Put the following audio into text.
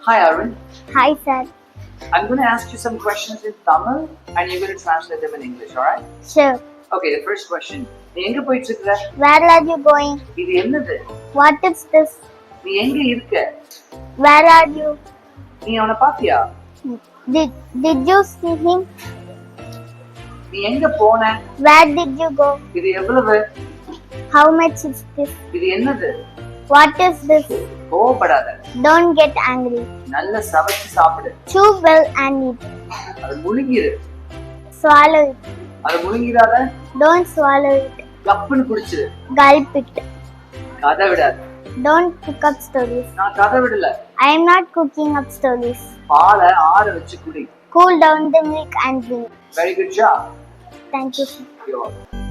Hi Arvind, Hi, sir. I'm going to ask you some questions in Tamil and you're going to translate them in English, alright? Sure. Okay, the first question. நீ எங்க போயிட்டு இருக்க? Where are you going? இது என்னது? What is this? நீ எங்க இருக்க? Where are you? நீ அவனை பாத்தியா? Did you see him? நீ எங்க போன? Where did you go? இது எவ்வளவு? How much is this? இது என்னது? What is this? கோவப்படாத. Don't get angry. நல்ல சமைச்சு சாப்பிடு. Chew well and eat. அது முழுங்கிரு. Swallow it. அது முழுங்கிராத. Don't swallow it. கப்புன்னு குடிச்சிரு. Gulp it. கதை விடாத. Don't cook up stories. நான் கதை விடல. I am not cooking up stories. பாலை ஆற வச்சு குடி. Cool down the milk and drink. Very good job. Thank you, sir. You're welcome.